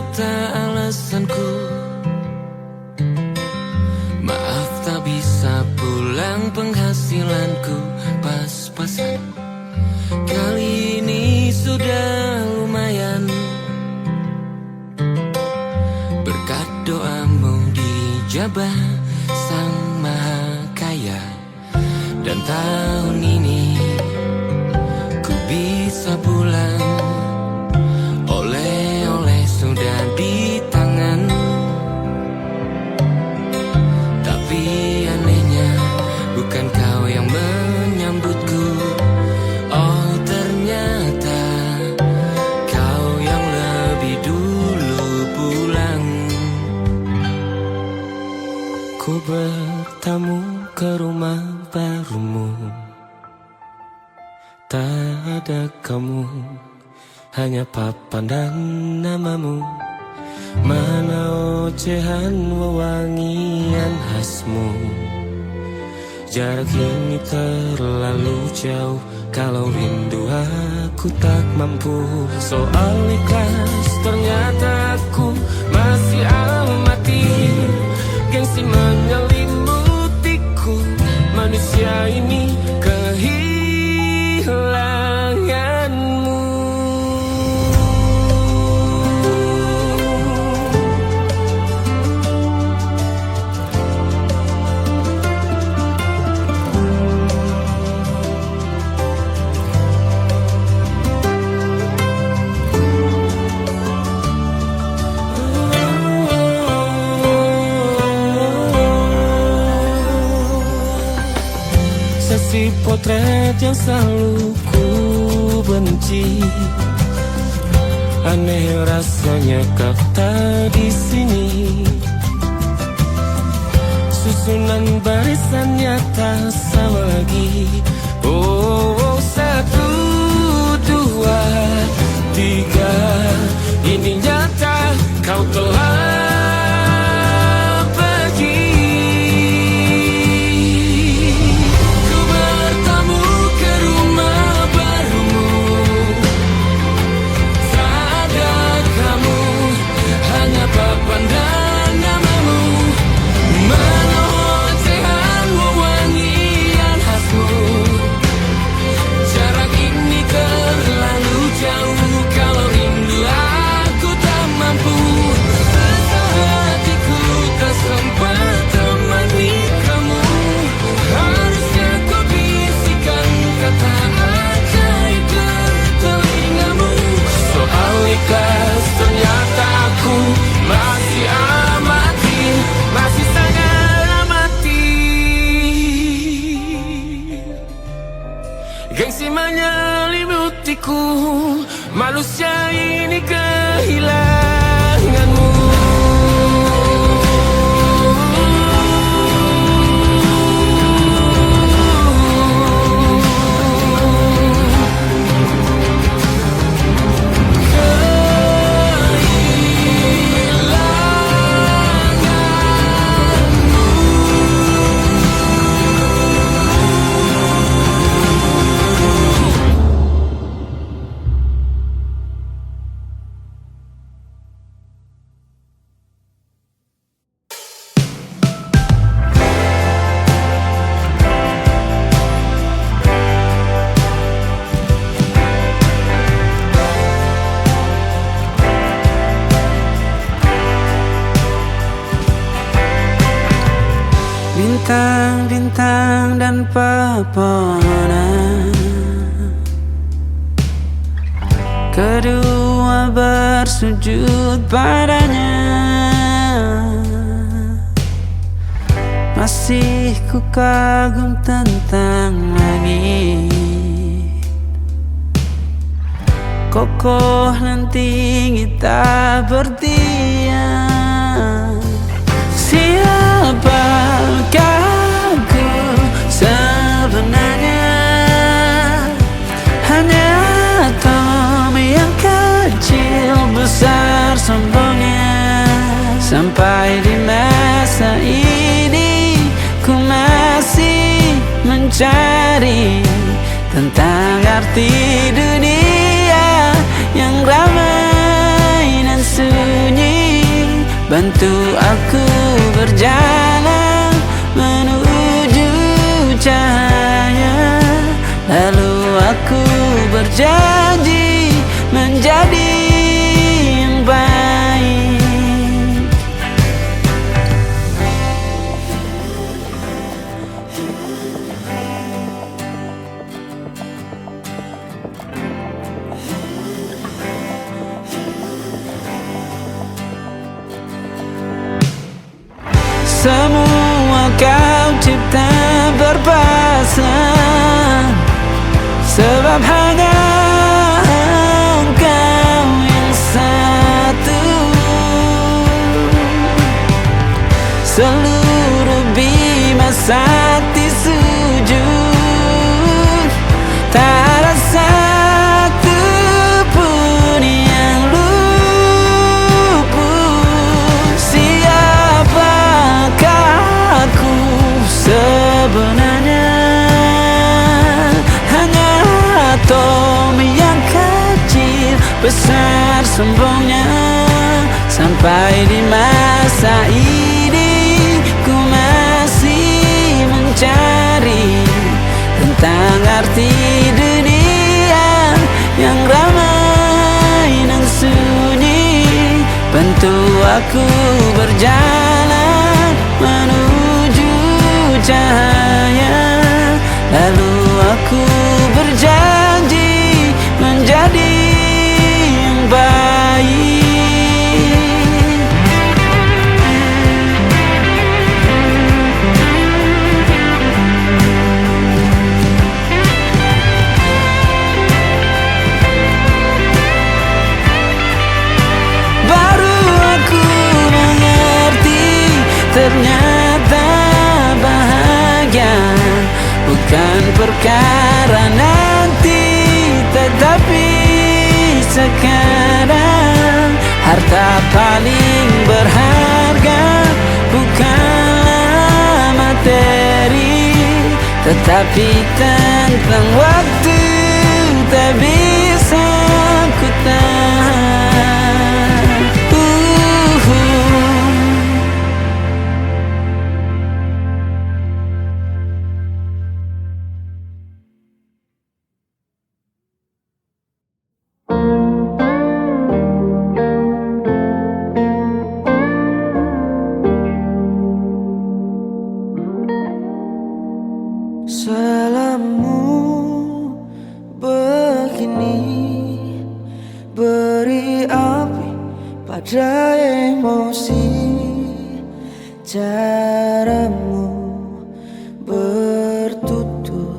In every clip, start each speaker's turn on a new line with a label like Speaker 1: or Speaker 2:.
Speaker 1: ternyata alasanku. Maaf tak bisa pulang, penghasilanku pas-pasan. Kali ini sudah lumayan, berkat doamu dijabah Sang Maha Kaya. Dan tahun ini ku bisa pulang, oleh-oleh sudah di tangan. Tapi anehnya bukan kau yang menyambutku. Oh ternyata kau yang lebih dulu pulang. Ku bertamu ke rumah barumu, tak ada kamu, hanya papan dan namamu. Mana ocehan wewangian khasmu. Jarak ini terlalu jauh, kalau rindu aku tak mampu. Soal ikhlas ternyata aku masih amati. Gengsi menyelimutiku, manusia ini kehilanganmu. Sesi potret yang selalu ku benci. Aneh rasanya kau tak di sini. Susunan barisannya tak sama lagi. Oh, 1, 2, 3. Ini nyata kau telah ternyata aku masih amati, masih sangat amati. Gengsi menyelimutiku, manusia ini kehilanganmu. Bintang-bintang dan pepohonan, kedua bersujud padanya. Masih ku kagum tentang langit, kokoh dan tinggi tak berdiam. Siapakah aku sebenarnya? Hanya atom yang kecil besar sombongnya. Sampai di masa ini ku masih mencari tentang arti dunia yang ramai dan sunyi. bantu aku berjalan menuju cahaya. Lalu aku berjanji menjadi yang baik. Semua kau cipta berpasang, sebab hanya engkau yang satu. Seluruh bima sakti sujud, tak ada satu pun yang luput. Siapakah aku sebenarnya? Hanya atom yang kecil, besar sombongnya. Sampai di masa ini ku masih mencari tentang arti dunia yang ramai dan sunyi. Bantu aku berjalan menuju cahaya. Lalu aku berjanji menjadi yang baik. Baru aku mengerti, ternyata bahagia bukan perkara nanti, tetapi sekarang. Harta paling berharga bukanlah materi, tetapi tentang waktu tak bisa ku tahan. Salahmu begini, beri api pada emosi. Caramu bertutur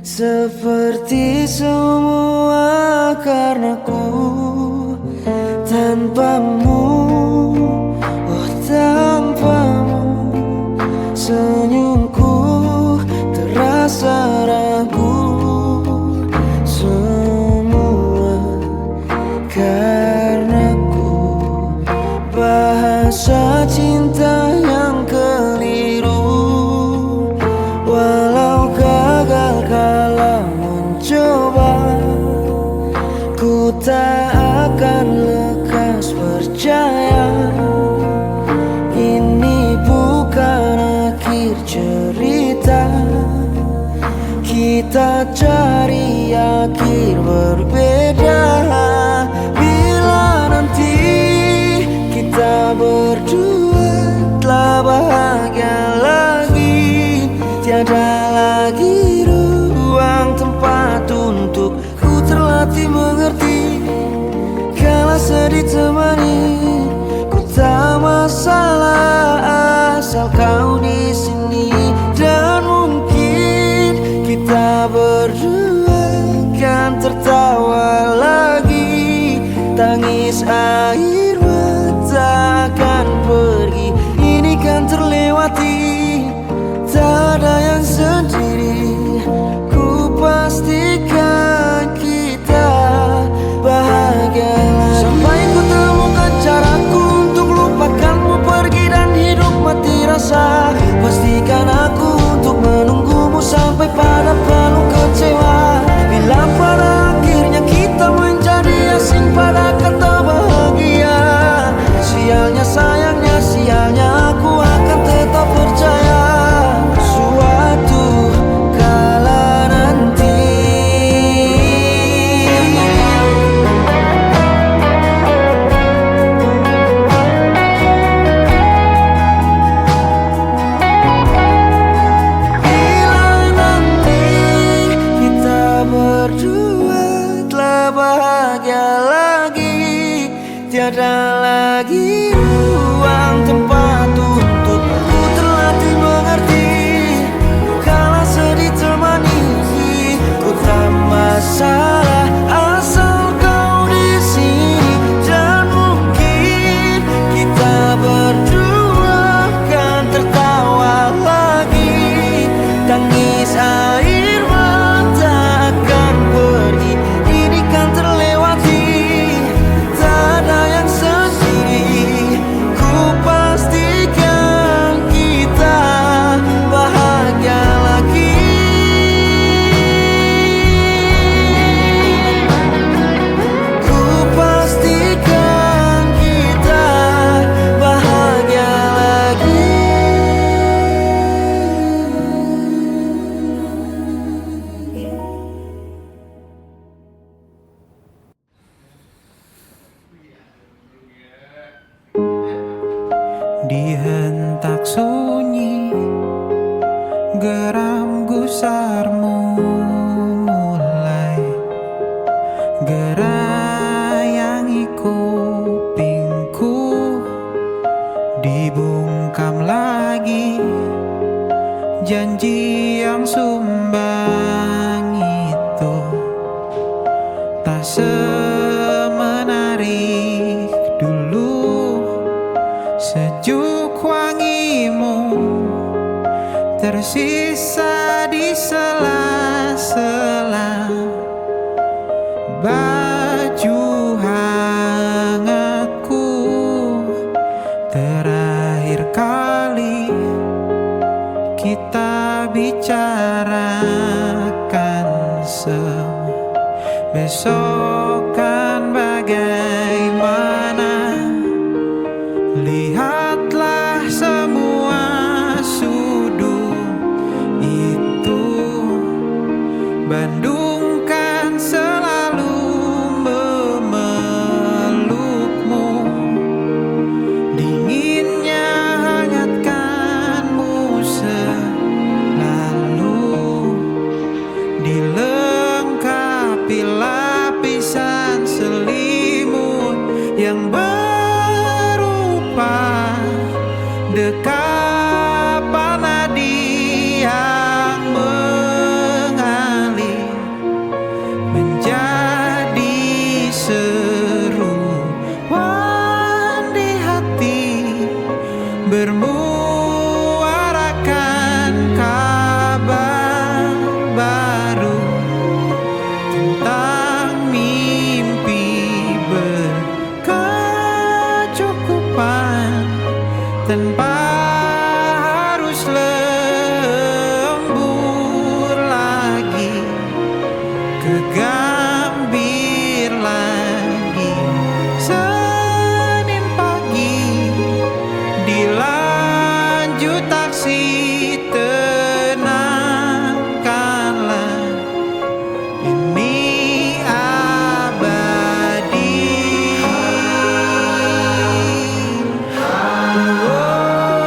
Speaker 1: seperti semua karenaku. Tanpamu, oh tanpamu, senyumku terasa ragu. Semua karenaku, bahasa cinta yang keliru. Walau gagal kala mencoba, ku tak akan lekas percaya. Ini bukan akhir cerita, kita cari akhir berbeda. Bila nanti kita berdua telah bahagia lagi, tiada lagi ruang tempat untuk ku terlatih mengerti. Kala sedih temani, ku tak masalah asal kau di sini. Dan mungkin kita berdua kan tertawa lagi, tangis air mata akan pergi. Ini kan terlewati, tak ada yang sendiri. Ku pastikan kita bahagia lagi sampai ku temukan cara tiada lagi ruang tempat untukku terlatih mengerti. Kala sedih termanisi, ku tak masalah asal kau di sini. Dan mungkin kita berdua kan tertawa lagi. Tangis air mata akan pergi, ini kan terlewati. Tak ada yang sendiri, ku pastikan kita bahagia lagi. Ku pastikan kita bahagia lagi.
Speaker 2: Di hentak sunyi, geram gusarmu mulai gerayangi kupingku. Dibungkam lagi janji yang sumbang itu, tak semenarik dulu. Sejuk wangimu tersisa di sela-sela baju hangatku. Terakhir kali kita bicarakan semua, besok kan bagaimana. Lihatlah semua sudut itu, Bandung kan selalu memelukmu. Dinginnya hangatkanmu selalu, dilengkapi lapisan selimut yang dekapan nadi yang mengalir menjadi seruan di hati, bermuarakan kabar baru tentang mimpi berkecukupan. Tanpa harus lembur lagi, kegambir lagi. Senin pagi dilanjut taksi, tenangkanlah ini abadi. Oh,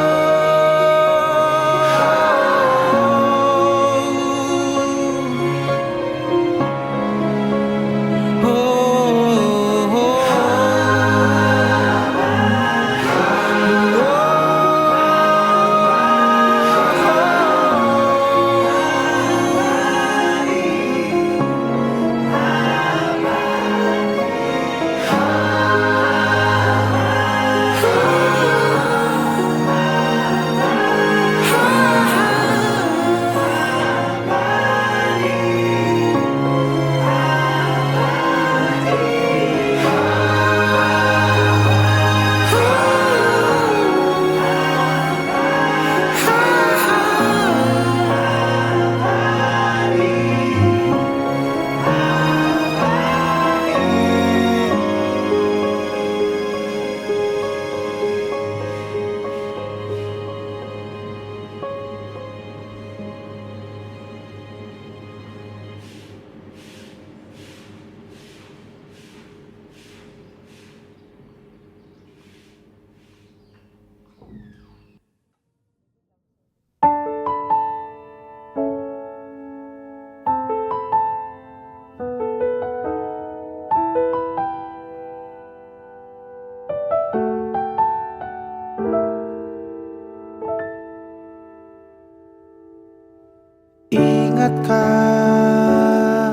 Speaker 3: ingatkah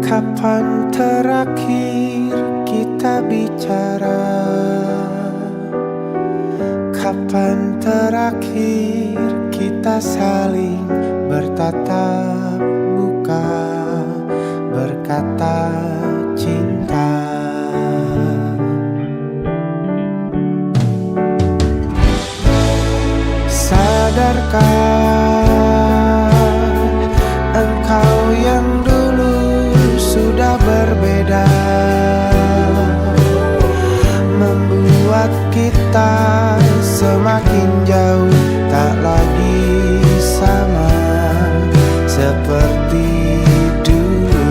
Speaker 3: kapan terakhir kita bicara? Kapan terakhir kita saling bertatap muka, berkata cinta? Sadarkah engkau yang dulu sudah berbeda, membuat kita semakin jauh, tak lagi sama seperti dulu.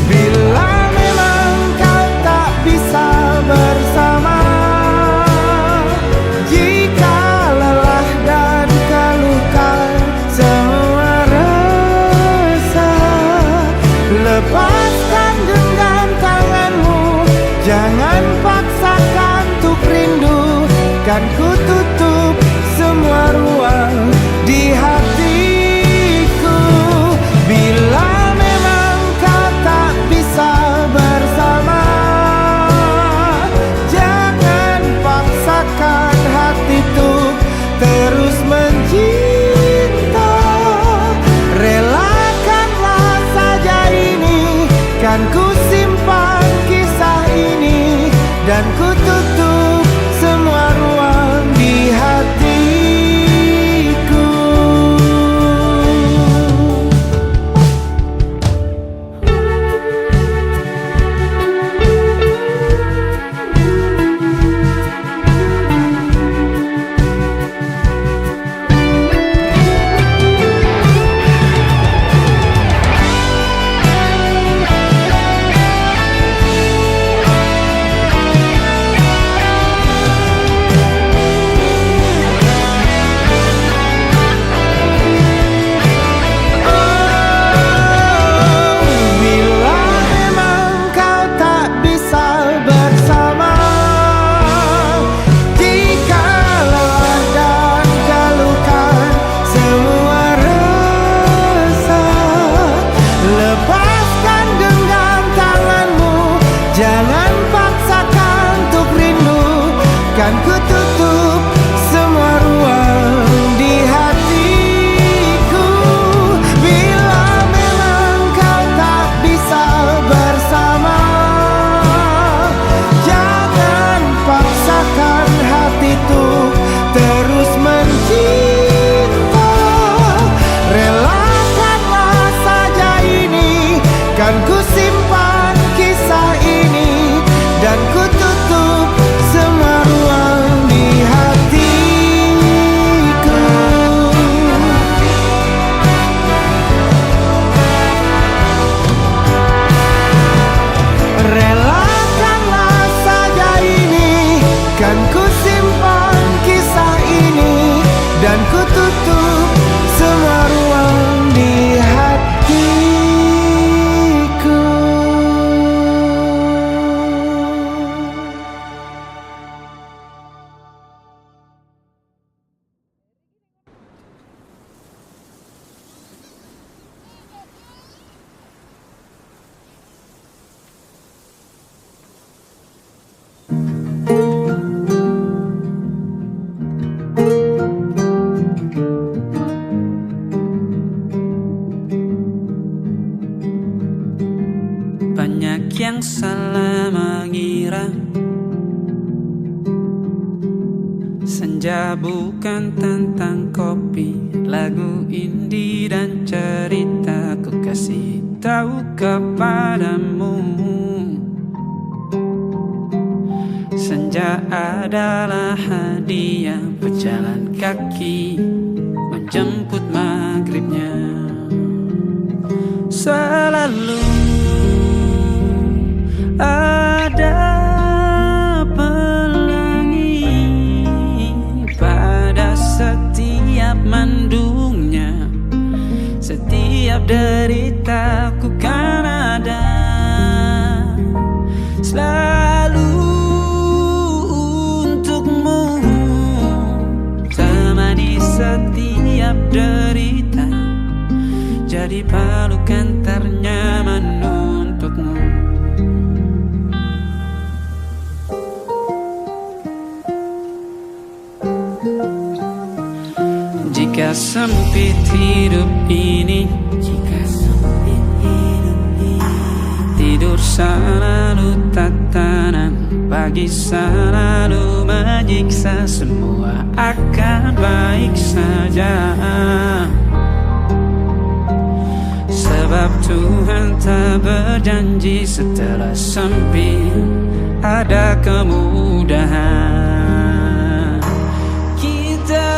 Speaker 3: Bila memang kau tak bisa bersama, jika lelah dan keluhkan semua rasa, lepaskan genggam tanganmu, jangan paksakan untuk rindu. Kan ku tutup semua ruang di hatiku. Bila memang kau tak bisa bersama, jangan paksakan hati untuk terus mencinta. Relakanlah saja ini, kan ku simpan kisah ini, dan ku tutup semua ruang di hatiku. Jangan paksakan untuk rindu, kan ku tutup semua ruang di hatiku. Bila memang kau tak bisa bersama, jangan paksakan hati tuh terus mencinta. Relakanlah saja ini, kan ku simpan kisah ini, dan ku tutup semua ruang di hatiku. Relakanlah saja ini, kan ku simpan kisah ini, dan ku tutup semua ruang di hatiku.
Speaker 1: Banyak yang salah mengira senja bukan tentang kopi, lagu indie dan cerita. Ku kasih tahu kepadamu, senja adalah hadiah pejalan kaki menjemput maghribnya. Selalu ada pelangi pada setiap mendungnya, setiap deritaku kan ada selalu untukmu. jadi pelukan ternyaman untukmu. Jika sempit hidup ini, tidur selalu tatanan, pagi selalu menyiksa, semua akan baik saja. Sebab Tuhan tak berjanji setelah sempit ada kemudahan. Kita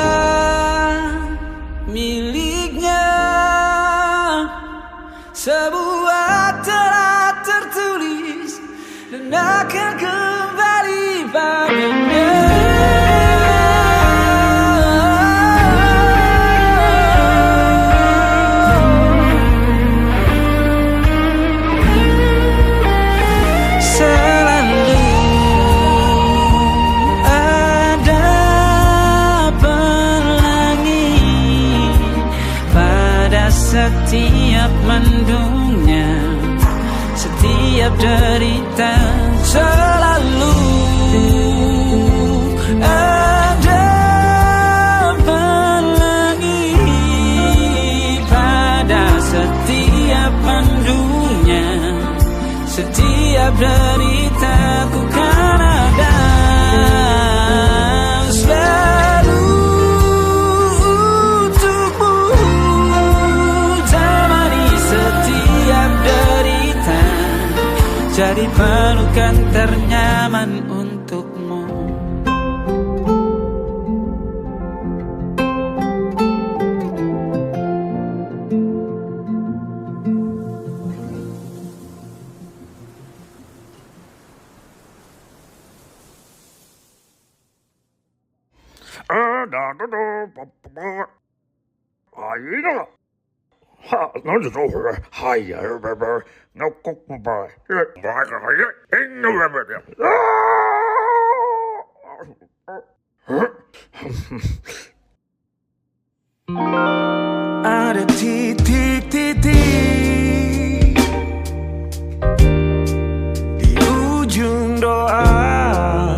Speaker 1: miliknya, sebuah telah tertulis dan akan kembali padanya. Selalu ada pelangi pada setiap mendungnya, setiap derita. Selalu ada pelangi pada setiap mendungnya, setiap derita ku kan ada. Selalu untukmu, temani setiap derita, jadi pelukan ternyaman untukmu.
Speaker 3: Ada titik-titik di ujung doa,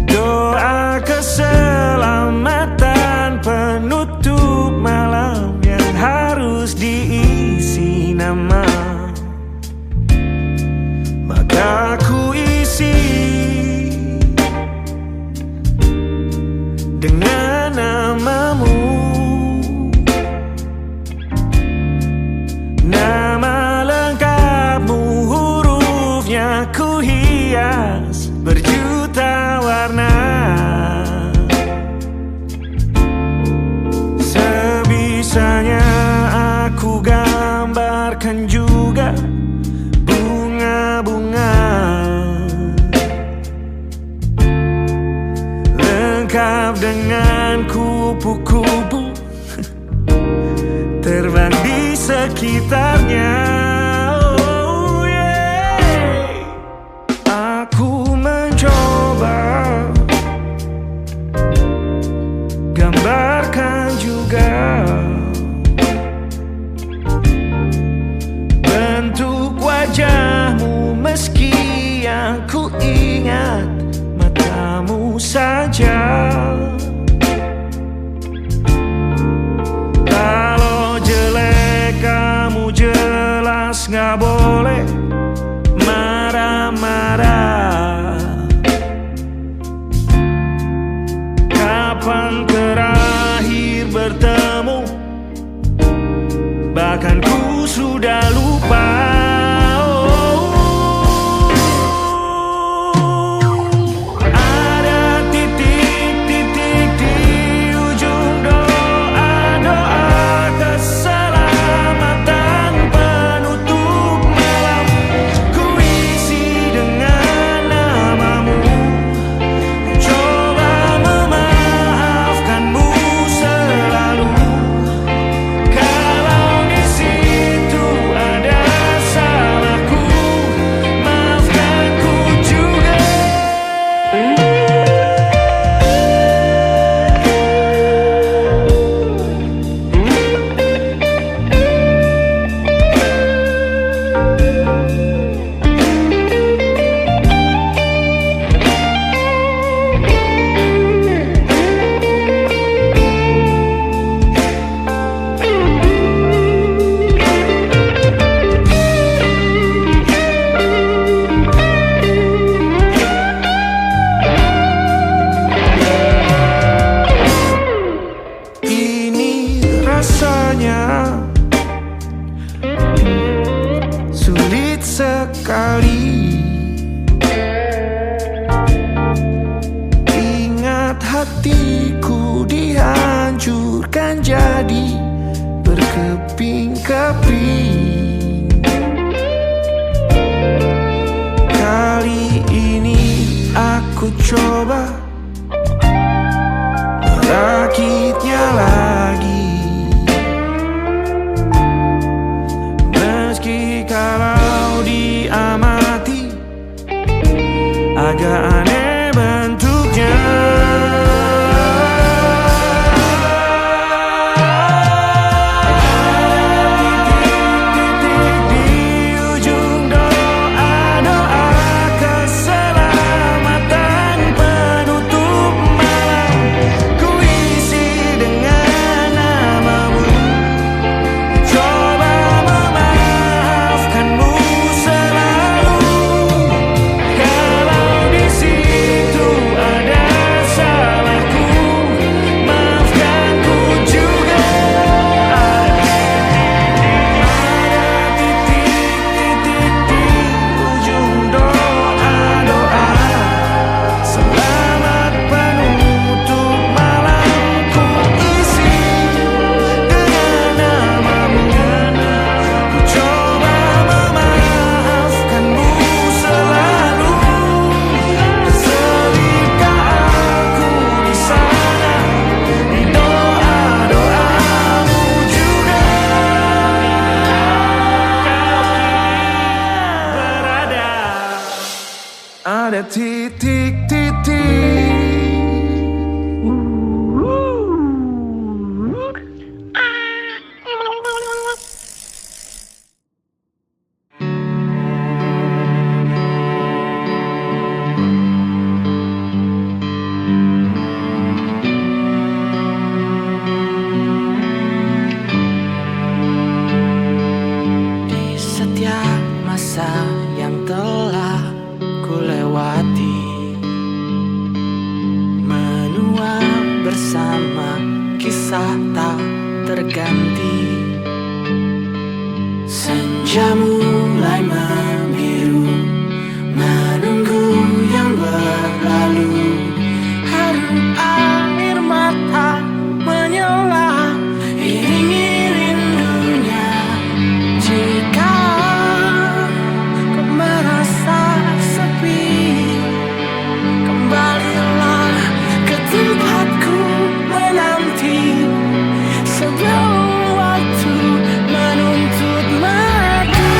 Speaker 3: doa keselamatan penutup malam yang harus diisi nama. Maka ku isi dengan namamu, nama lengkapmu, hurufnya ku hias berjuta warna. Sebisanya aku gambarkan juga bunga-bunga, lengkap dengan kupu-kupu terbang di sekitarnya. Oh yeah. Aku mencoba gambarkan juga bentuk wajahmu, meski yang ku ingat matamu saja. Kalau jelek kamu jelas gak boleh marah-marah. Kapan terakhir bertemu, bahkan ku sudah lupa. Kalau di situ ada
Speaker 2: keping. Kali ini aku coba merakitnya lagi. Meski kalau diamati agak aneh bentuknya. Ada titik-titik. Di setiap masa yang telah ku lewati, menua bersama kisah tak terganti. Senja mulai membiru, menunggu yang berlalu. Haru air mata menyala, iringi rindunya. Jika kau merasa sepi, kembalilah ke tempatku menanti. Sebelum waktu menuntut mati.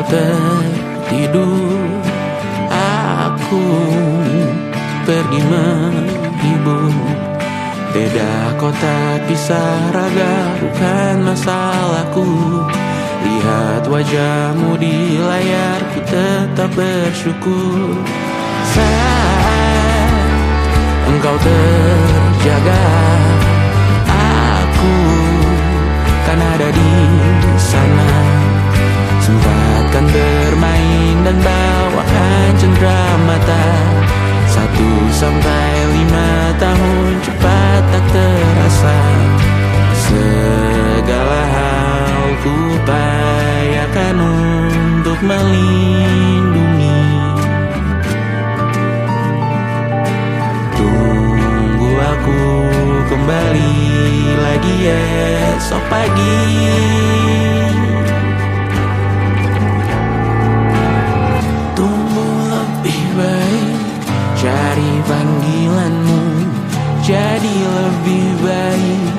Speaker 1: engkau tertidur, aku pergi menghibur. Beda kota, pisah raga, bukan masalahku. Lihat wajahmu di layar, ku tetap bersyukur. Saat engkau terjaga, aku kan ada di sana. Sempatkan bermain dan bawakan cenderamata. 1-5 tahun cepat tak terasa. Segala hal ku upayakan untuk melindungi. Tunggu aku kembali lagi esok pagi. Tumbuh lebih baik, cari panggilanmu, jadi lebih baik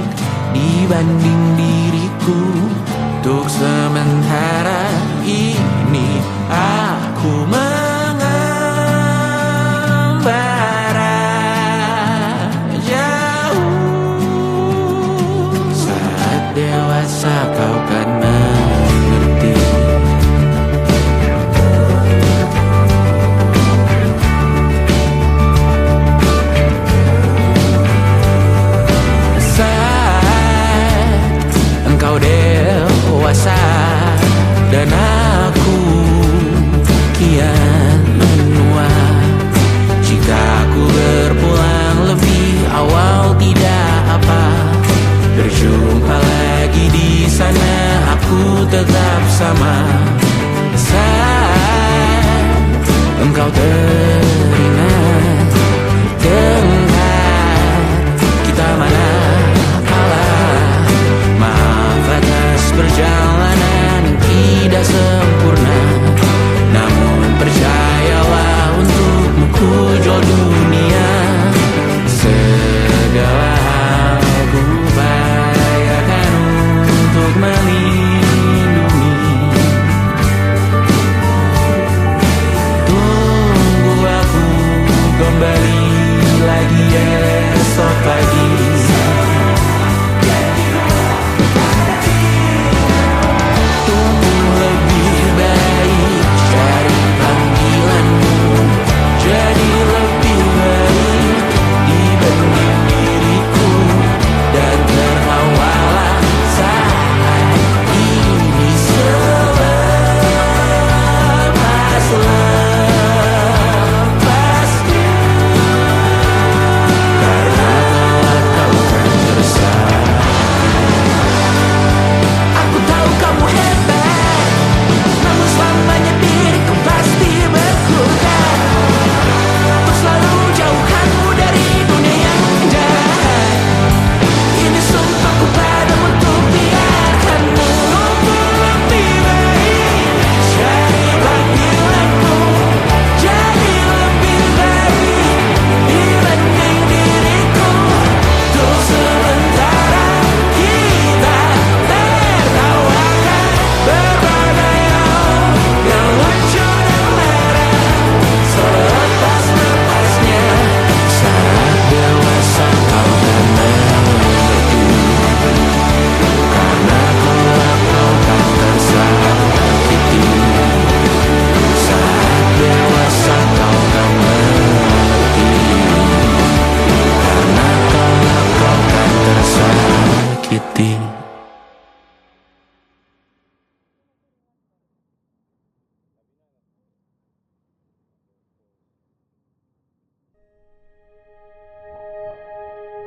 Speaker 1: dibanding diriku. Untuk sementara ini aku mengembara jauh. Saat dewasa kau kan mengerti. Engkau dewasa dan aku kian menua. Jika aku berpulang lebih awal tidak apa. Berjumpa lagi di sana, aku tetap sama. Saat engkau teringat, tengah kita mana kalah. Maaf atas perjalanan yang tidak sempurna, namun percayalah untukmu ku jual dunia. Segala hal ku upayakan untuk melindungi. Tunggu aku kembali lagi esok pagi.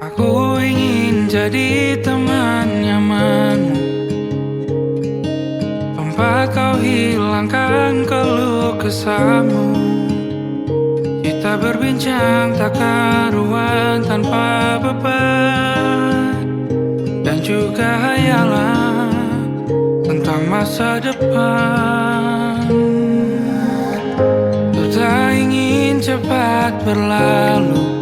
Speaker 2: Aku ingin jadi teman nyamanmu, tempat kau hilangkan keluh kesahmu. Kita berbincang tak karuan tanpa beban, dan juga hayalan tentang masa depan. Ku tak ingin cepat berlalu.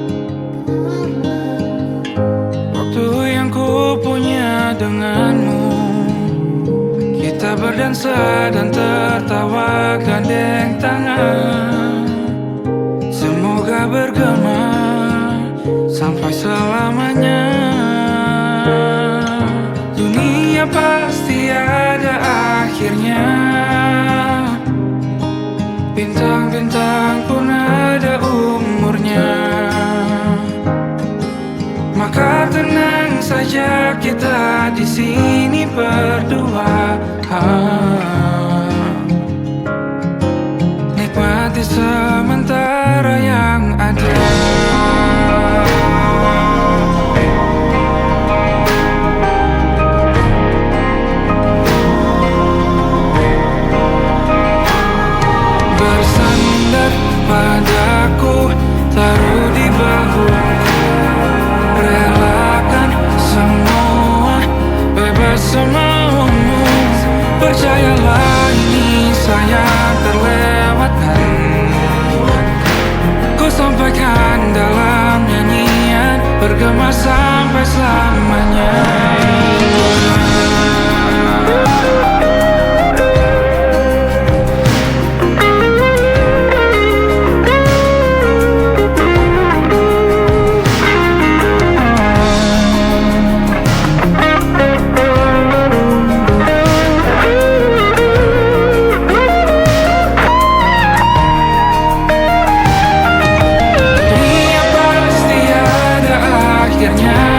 Speaker 2: Waktu yang ku punya denganmu, kita Kita berdansa dan tertawa gandeng tangan. Semoga bergema sampai selamanya. Dunia pasti ada akhirnya. Bintang-bintang pun ada umurnya. Maka tenang saja kita di sini berdua. Nikmati sementara yang ada. Bersandar padaku, taruh di bahu. Relakan semua, bebas semaumu. Percayalah ini sayang terlewatkan. Ku sampaikan dalam nyanyian, bergema sampai selamanya. Dunia pasti ada akhirnya.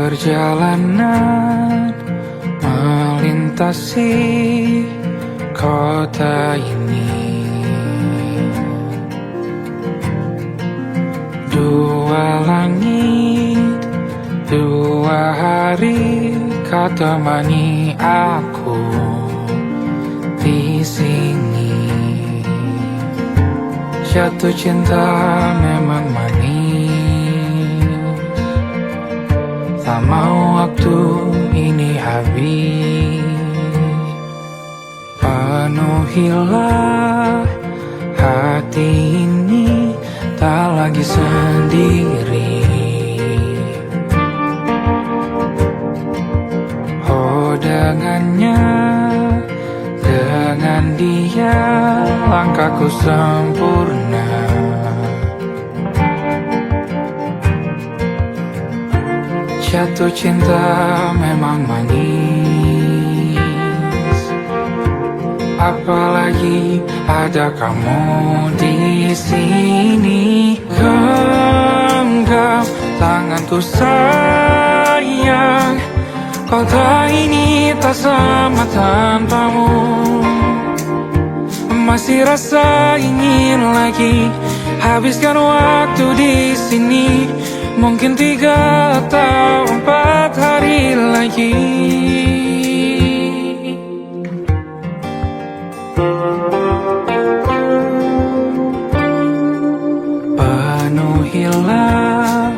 Speaker 2: perjalanan melintasi kota ini. Dua langit, dua hari kau temani aku di sini. Jatuh cinta memang manis, tak mau waktu ini habis. Penuhilah hati ini, tak lagi sendiri. Oh dengannya, dengan dia langkahku sempurna. Jatuh cinta memang manis, apalagi ada kamu di sini. Genggam tanganku sayang, kota ini tak sama tanpamu. Masih rasa ingin lagi habiskan waktu di sini. Mungkin 3 atau 4 hari lagi. Penuhilah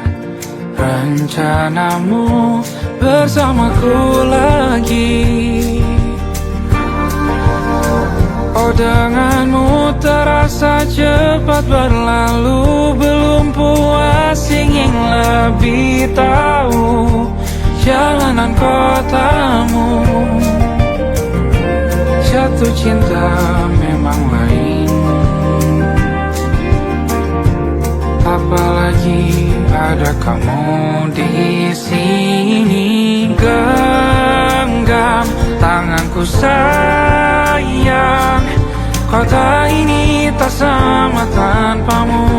Speaker 2: rencanamu bersamaku lagi. Oh denganmu terasa cepat berlalu. Belum puas ingin lebih tahu jalanan kotamu. Jatuh cinta memang lain, apalagi ada kamu di sini. Genggam tanganku sayang, kota ini tak sama tanpamu.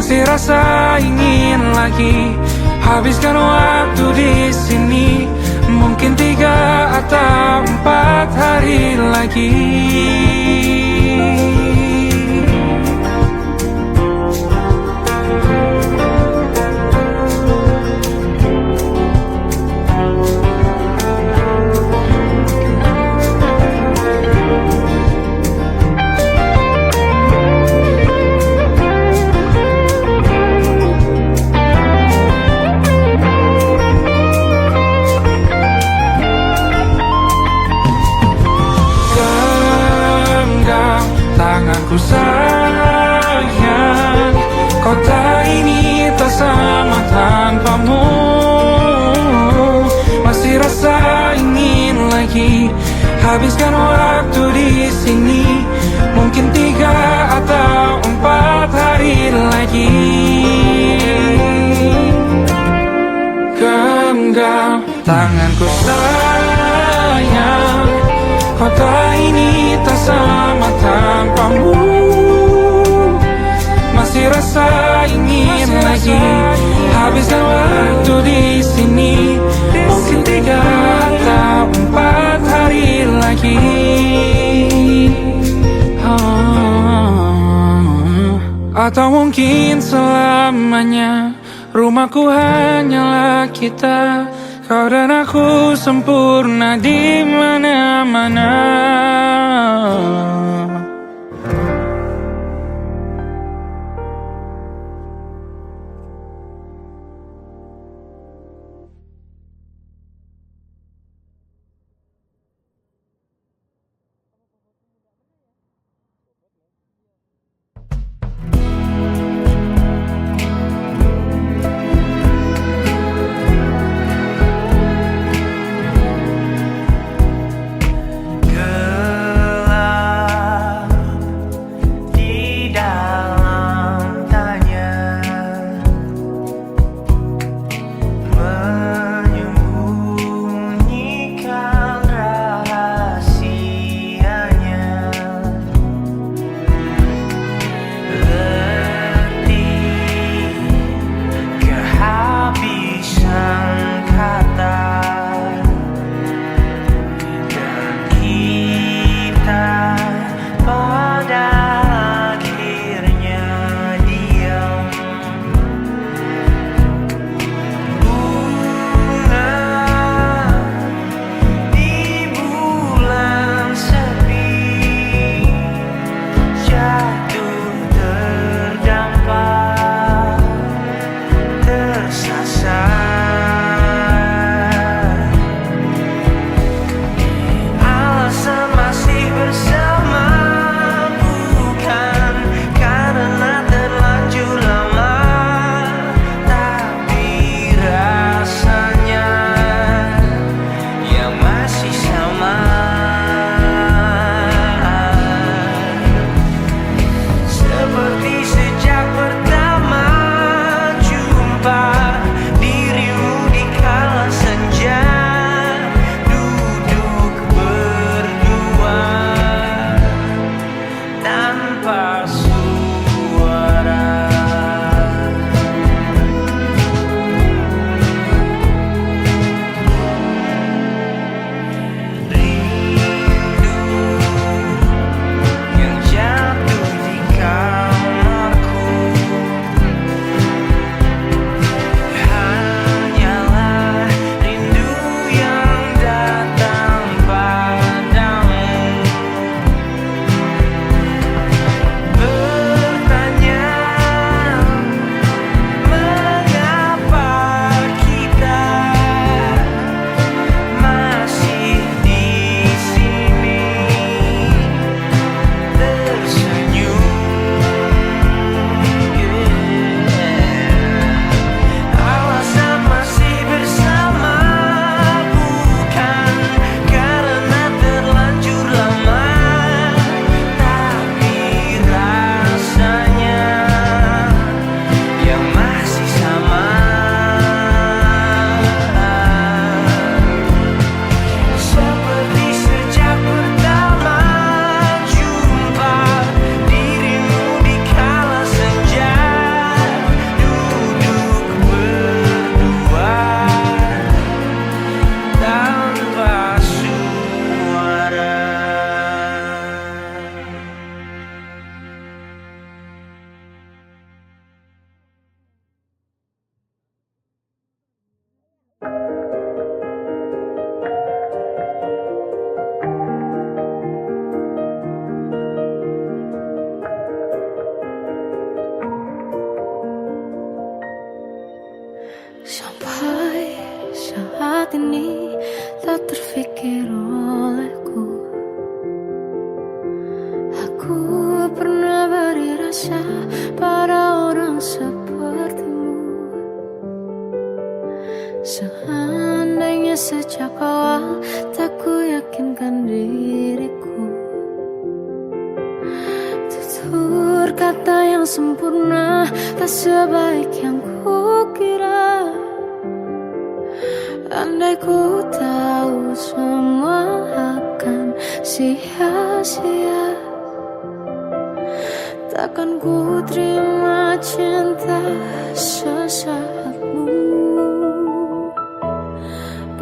Speaker 2: Masih rasa ingin lagi habiskan waktu di sini. Mungkin 3 atau 4 hari lagi. Tanganku sayang, kota ini tak sama tanpamu. Masih rasa ingin lagi habiskan waktu di sini. Mungkin 3 atau 4 hari lagi. Genggam tanganku sayang, kota ini tak sama tanpamu. Masih rasa ingin lagi habiskan waktu di sini. Mungkin 3 atau 4 hari lagi. Atau mungkin selamanya. Rumahku hanyalah kita, kau dan aku sempurna di mana-mana.
Speaker 4: Sampai saat ini tak terfikir olehku. Aku pernah beri rasa pada orang sepertimu. Seandainya sejak awal tak ku yakinkan diriku. Tutur kata yang sempurna tak sebaik yang ku kira. Andai ku tahu semua akan sia-sia, takkan ku terima cinta sesaatmu.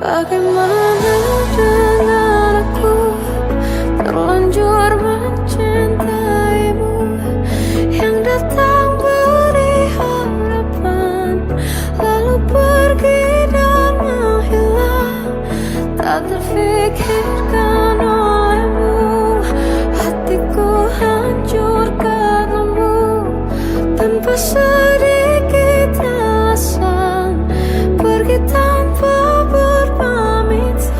Speaker 4: Bagaimana dengan aku terlanjur mencintaimu, yang datang beri harapan lalu pergi dan menghilang. Tak terfikirkan olehmu, hatiku hancur karenamu. Tanpa sedikit alasan pergi tanpa berpamitan.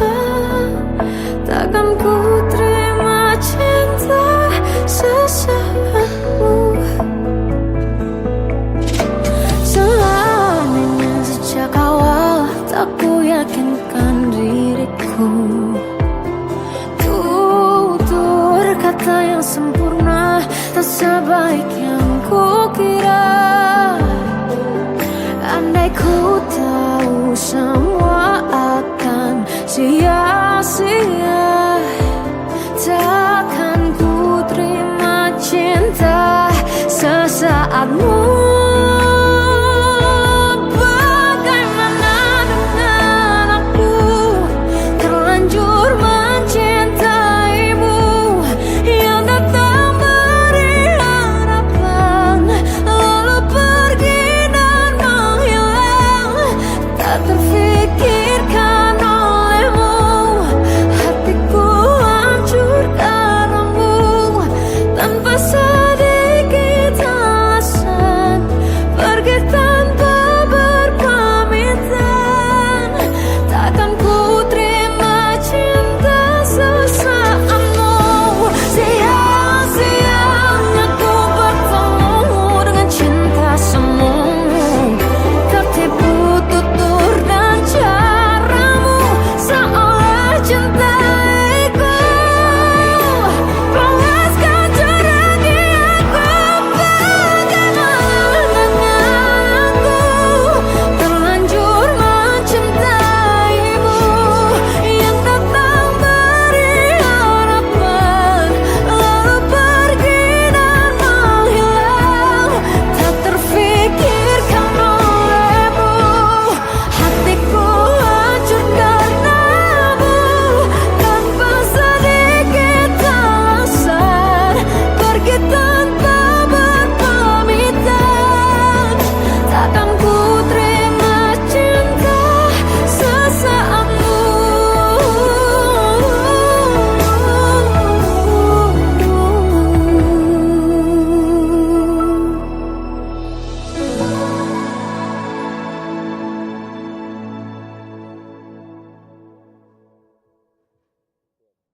Speaker 4: Takkan ku terima cinta sesaatmu. Seandainya sejak awal tak ku yakinkan diriku. Tutur kata yang sempurna tak sebaik